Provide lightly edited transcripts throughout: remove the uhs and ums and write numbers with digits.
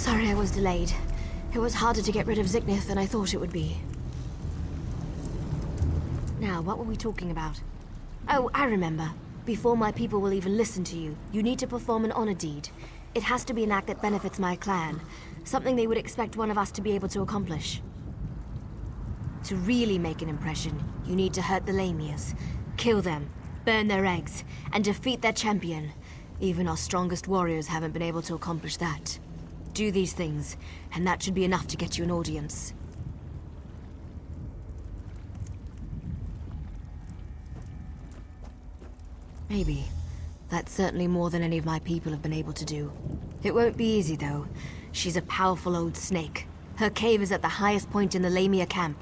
Sorry I was delayed. It was harder to get rid of Zignith than I thought it would be. Now, what were we talking about? Oh, I remember. Before my people will even listen to you, you need to perform an honor deed. It has to be an act that benefits my clan. Something they would expect one of us to be able to accomplish. To really make an impression, you need to hurt the Lamias. Kill them, burn their eggs, and defeat their champion. Even our strongest warriors haven't been able to accomplish that. Do these things, and that should be enough to get you an audience. Maybe. That's certainly more than any of my people have been able to do. It won't be easy, though. She's a powerful old snake. Her cave is at the highest point in the Lamia camp.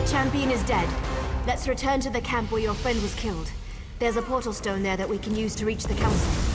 champion is dead. Let's return to the camp where your friend was killed. There's a portal stone there that we can use to reach the council.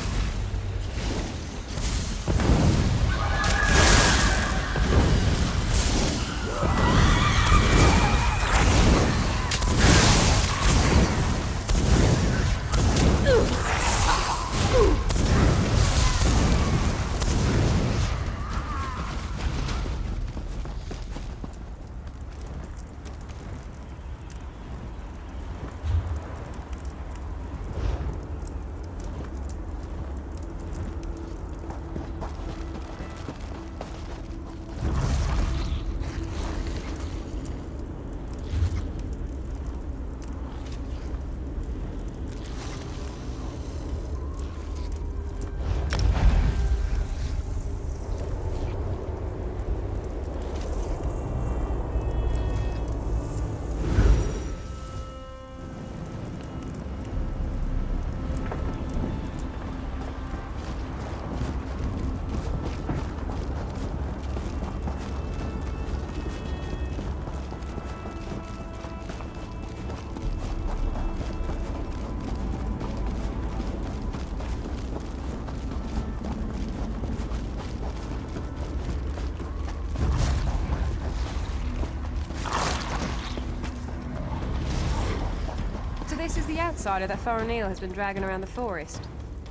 This is the outsider that O'Neill has been dragging around the forest.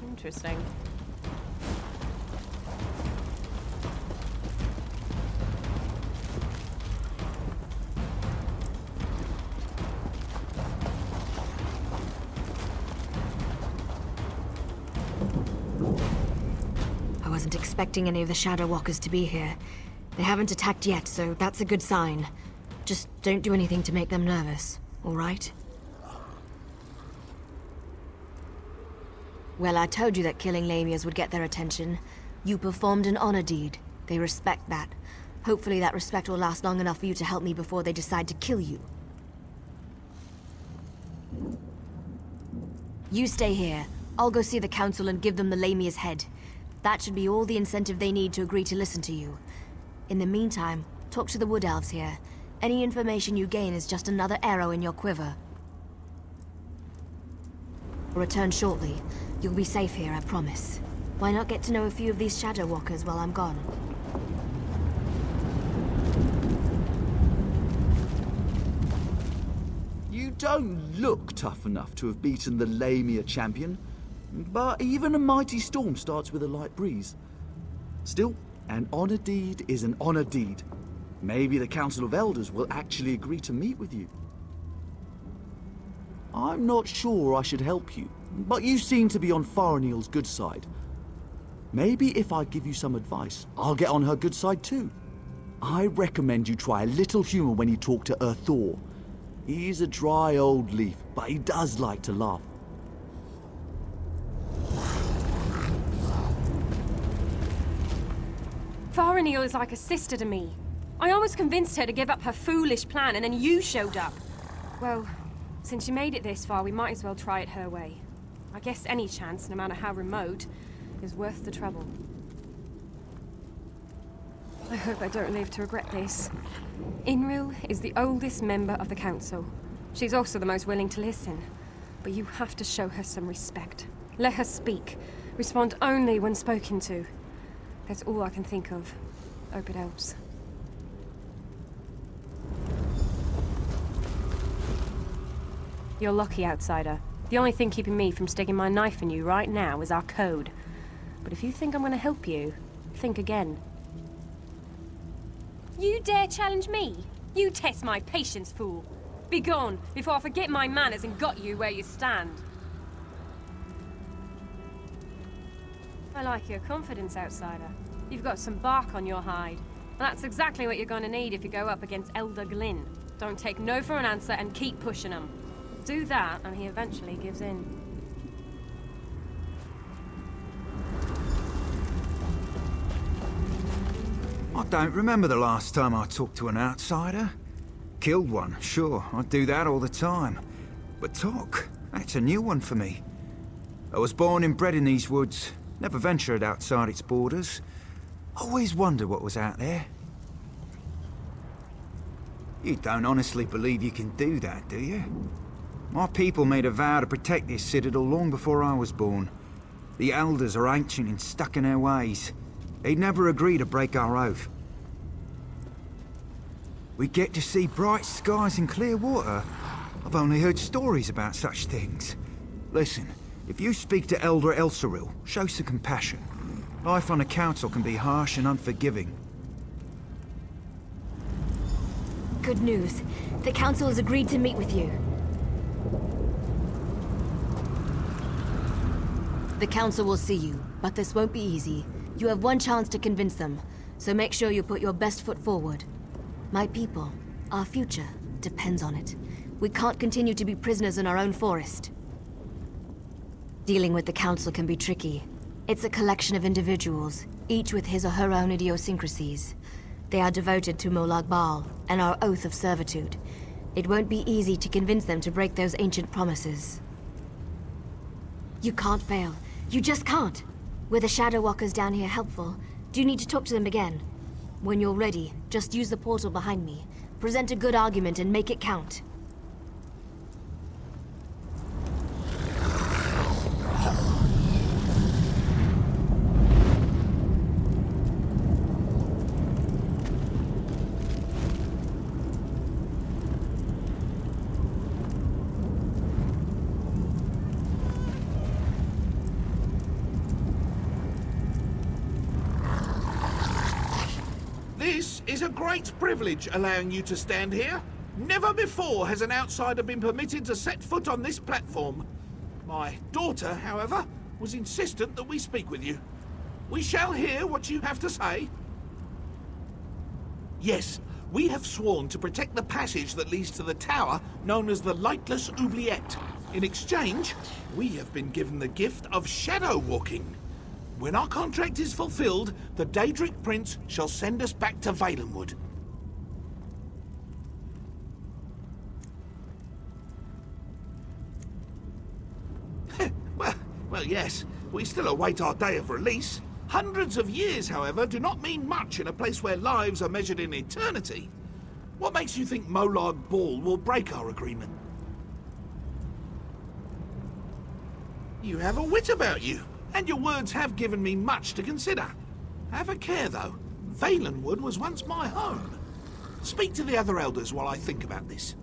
Interesting. I wasn't expecting any of the Shadow Walkers to be here. They haven't attacked yet, so that's a good sign. Just don't do anything to make them nervous, all right? Well, I told you that killing Lamias would get their attention. You performed an honor deed. They respect that. Hopefully that respect will last long enough for you to help me before they decide to kill you. You stay here. I'll go see the council and give them the Lamia's head. That should be all the incentive they need to agree to listen to you. In the meantime, talk to the Wood Elves here. Any information you gain is just another arrow in your quiver. Return shortly. You'll be safe here, I promise. Why not get to know a few of these Shadow Walkers while I'm gone? You don't look tough enough to have beaten the Lamia champion, but even a mighty storm starts with a light breeze. Still, an honor deed is an honor deed. Maybe the Council of Elders will actually agree to meet with you. I'm not sure I should help you, but you seem to be on O'Neill's good side. Maybe if I give you some advice, I'll get on her good side too. I recommend you try a little humor when you talk to Thor. He's a dry old leaf, but he does like to laugh. O'Neill is like a sister to me. I almost convinced her to give up her foolish plan, and then you showed up. Well, since you made it this far, we might as well try it her way. I guess any chance, no matter how remote, is worth the trouble. I hope I don't live to regret this. Inril is the oldest member of the council. She's also the most willing to listen. But you have to show her some respect. Let her speak. Respond only when spoken to. That's all I can think of. Hope it helps. You're lucky, outsider. The only thing keeping me from sticking my knife in you right now is our code. But if you think I'm gonna help you, think again. You dare challenge me? You test my patience, fool. Be gone, before I forget my manners and got you where you stand. I like your confidence, outsider. You've got some bark on your hide. And that's exactly what you're gonna need if you go up against Elder Glynn. Don't take no for an answer and keep pushing him. Do that, and he eventually gives in. I don't remember the last time I talked to an outsider. Killed one, sure, I do that all the time. But talk, that's a new one for me. I was born and bred in these woods, never ventured outside its borders. Always wondered what was out there. You don't honestly believe you can do that, do you? My people made a vow to protect this citadel long before I was born. The elders are ancient and stuck in their ways. They'd never agree to break our oath. We get to see bright skies and clear water. I've only heard stories about such things. Listen, if you speak to Elder Elsoril, show some compassion. Life on a council can be harsh and unforgiving. Good news. The council has agreed to meet with you. The council will see you, but this won't be easy. You have one chance to convince them, so make sure you put your best foot forward. My people, our future, depends on it. We can't continue to be prisoners in our own forest. Dealing with the council can be tricky. It's a collection of individuals, each with his or her own idiosyncrasies. They are devoted to Molag Bal and our oath of servitude. It won't be easy to convince them to break those ancient promises. You can't fail. You just can't. Were the Shadow Walkers down here helpful? Do you need to talk to them again? When you're ready, just use the portal behind me. Present a good argument and make it count. This is a great privilege allowing you to stand here. Never before has an outsider been permitted to set foot on this platform. My daughter, however, was insistent that we speak with you. We shall hear what you have to say. Yes, we have sworn to protect the passage that leads to the tower known as the Lightless Oubliette. In exchange, we have been given the gift of shadow walking. When our contract is fulfilled, the Daedric Prince shall send us back to Valenwood. well, yes. We still await our day of release. Hundreds of years, however, do not mean much in a place where lives are measured in eternity. What makes you think Molag Bal will break our agreement? You have a wit about you. And your words have given me much to consider. Have a care, though. Valenwood was once my home. Speak to the other elders while I think about this.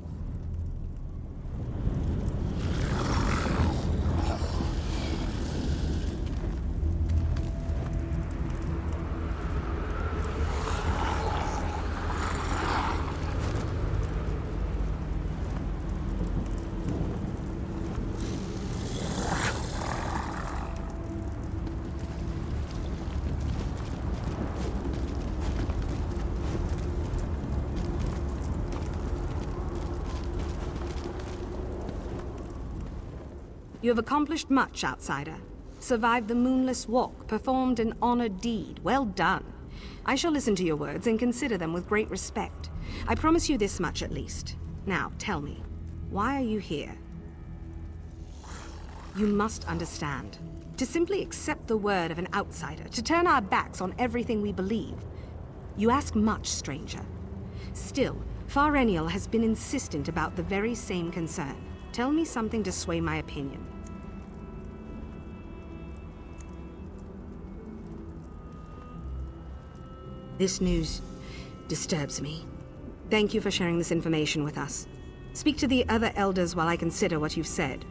You have accomplished much, outsider. Survived the moonless walk, performed an honored deed. Well done. I shall listen to your words and consider them with great respect. I promise you this much at least. Now, tell me, why are you here? You must understand. To simply accept the word of an outsider, to turn our backs on everything we believe. You ask much, stranger. Still, Farenial has been insistent about the very same concern. Tell me something to sway my opinion. This news disturbs me. Thank you for sharing this information with us. Speak to the other elders while I consider what you've said.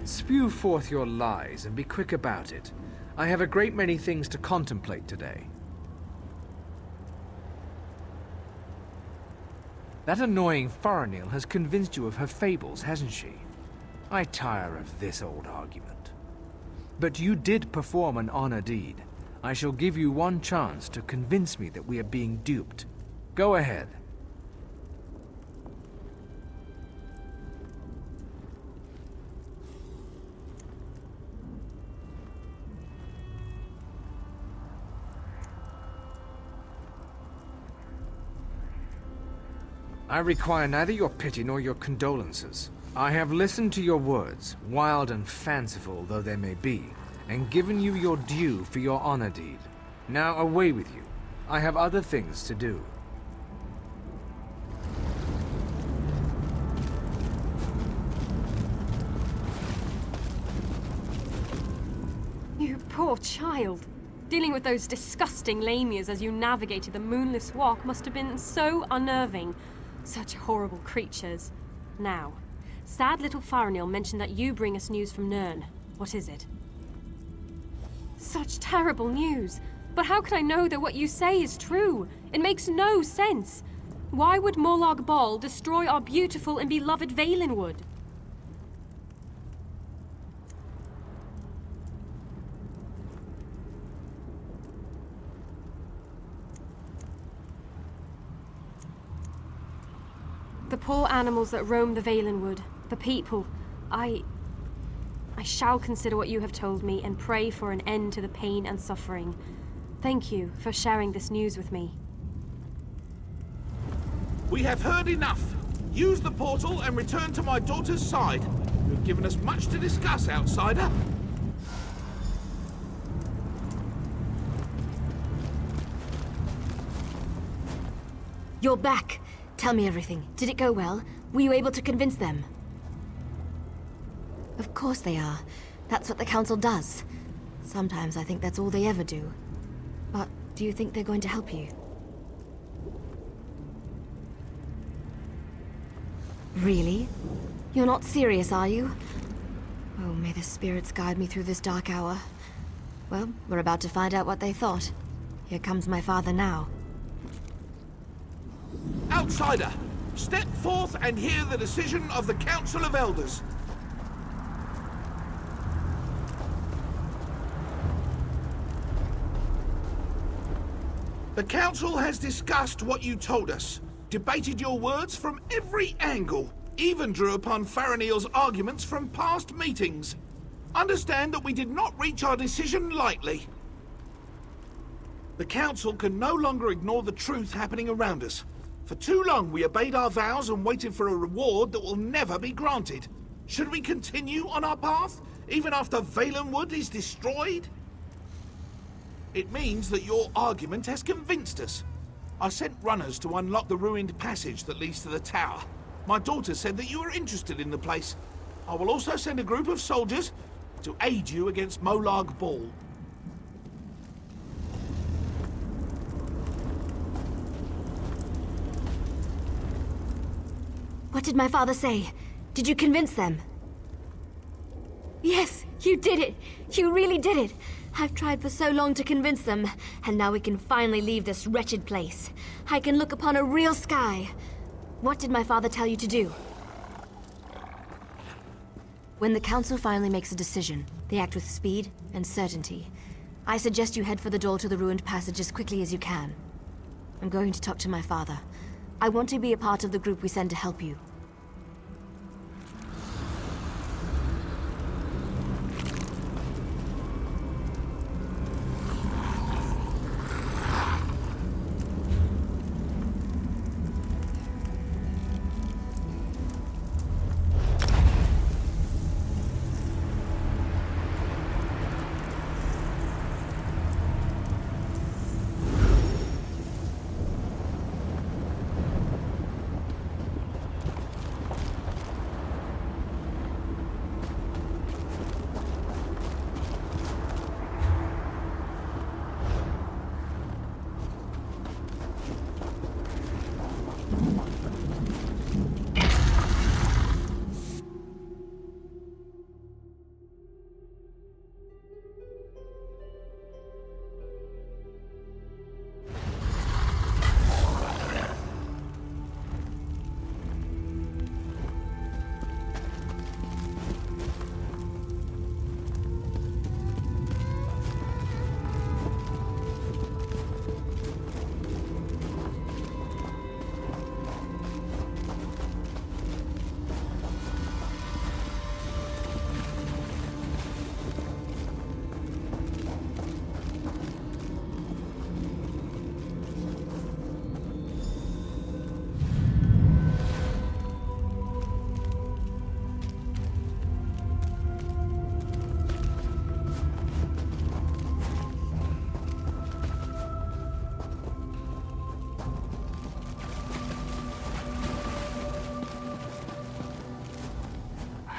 Spew forth your lies and be quick about it. I have a great many things to contemplate today. That annoying Farenial has convinced you of her fables, hasn't she? I tire of this old argument. But you did perform an honor deed. I shall give you one chance to convince me that we are being duped. Go ahead. I require neither your pity nor your condolences. I have listened to your words, wild and fanciful though they may be. and given you your due for your honor deed. Now away with you. I have other things to do. You poor child. Dealing with those disgusting lamias as you navigated the moonless walk must have been so unnerving. Such horrible creatures. Now, sad little Farinil mentioned that you bring us news from Nirn. What is it? Such terrible news. But how can I know that what you say is true? It makes no sense. Why would Morlag Bol destroy our beautiful and beloved Valenwood? The poor animals that roam the Valenwood, the people, I shall consider what you have told me and pray for an end to the pain and suffering. Thank you for sharing this news with me. We have heard enough. Use the portal and return to my daughter's side. You've given us much to discuss, outsider. You're back. Tell me everything. Did it go well? Were you able to convince them? Of course they are. That's what the Council does. Sometimes I think that's all they ever do. But do you think they're going to help you? Really? You're not serious, are you? Oh, may the spirits guide me through this dark hour. Well, we're about to find out what they thought. Here comes my father now. Outsider, step forth and hear the decision of the Council of Elders. The Council has discussed what you told us, debated your words from every angle, even drew upon Farinil's arguments from past meetings. Understand that we did not reach our decision lightly. The Council can no longer ignore the truth happening around us. For too long we obeyed our vows and waited for a reward that will never be granted. Should we continue on our path, even after Valenwood is destroyed? It means that your argument has convinced us. I sent runners to unlock the ruined passage that leads to the tower. My daughter said that you were interested in the place. I will also send a group of soldiers to aid you against Morlag Bol. What did my father say? Did you convince them? Yes, you did it! You really did it! I've tried for so long to convince them, and now we can finally leave this wretched place. I can look upon a real sky. What did my father tell you to do? When the Council finally makes a decision, they act with speed and certainty. I suggest you head for the door to the ruined passage as quickly as you can. I'm going to talk to my father. I want to be a part of the group we send to help you.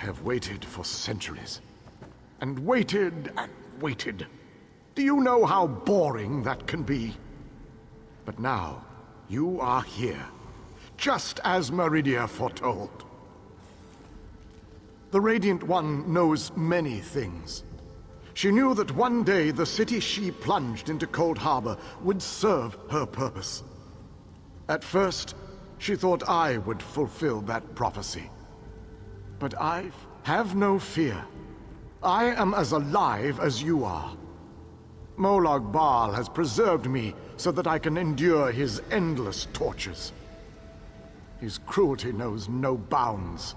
have waited for centuries. And waited and waited. Do you know how boring that can be? But now, you are here, just as Meridia foretold. The Radiant One knows many things. She knew that one day the city she plunged into Cold Harbor would serve her purpose. At first, she thought I would fulfill that prophecy. But I have no fear. I am as alive as you are. Molag Bal has preserved me so that I can endure his endless tortures. His cruelty knows no bounds.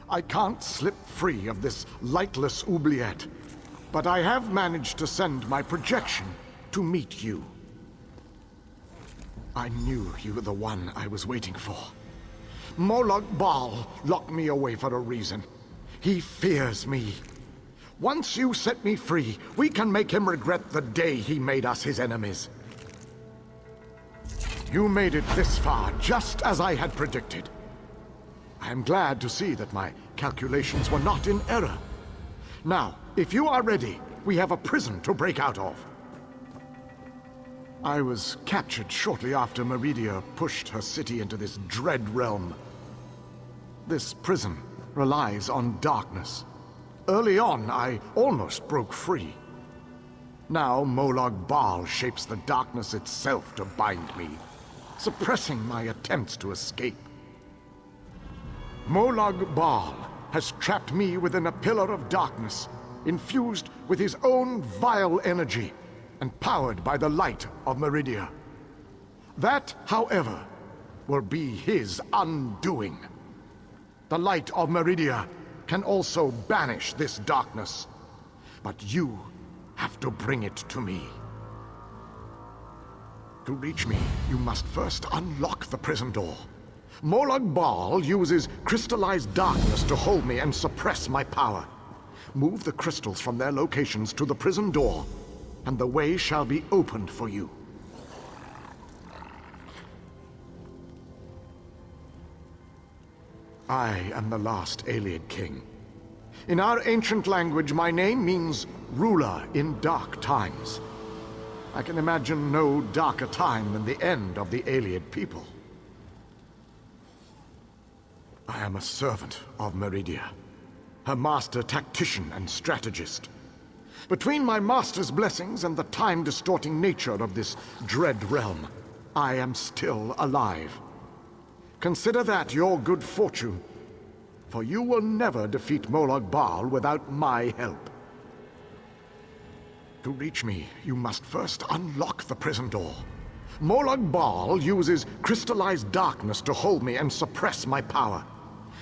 I can't slip free of this lightless oubliette, but I have managed to send my projection to meet you. I knew you were the one I was waiting for. Molag Bal locked me away for a reason. He fears me. Once you set me free, we can make him regret the day he made us his enemies. You made it this far, just as I had predicted. I am glad to see that my calculations were not in error. Now, if you are ready, we have a prison to break out of. I was captured shortly after Meridia pushed her city into this dread realm. This prison relies on darkness. Early on, I almost broke free. Now Molag Bal shapes the darkness itself to bind me, suppressing my attempts to escape. Molag Bal has trapped me within a pillar of darkness, infused with his own vile energy and powered by the light of Meridia. That, however, will be his undoing. The light of Meridia can also banish this darkness, but you have to bring it to me. To reach me, you must first unlock the prison door. Molag Bal uses crystallized darkness to hold me and suppress my power. Move the crystals from their locations to the prison door, and the way shall be opened for you. I am the last Ayleid king. In our ancient language, my name means ruler in dark times. I can imagine no darker time than the end of the Ayleid people. I am a servant of Meridia, her master tactician and strategist. Between my master's blessings and the time-distorting nature of this dread realm, I am still alive. Consider that your good fortune, for you will never defeat Molag Bal without my help. To reach me, you must first unlock the prison door. Molag Bal uses crystallized darkness to hold me and suppress my power.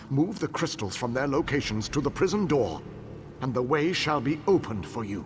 Move the crystals from their locations to the prison door, and the way shall be opened for you.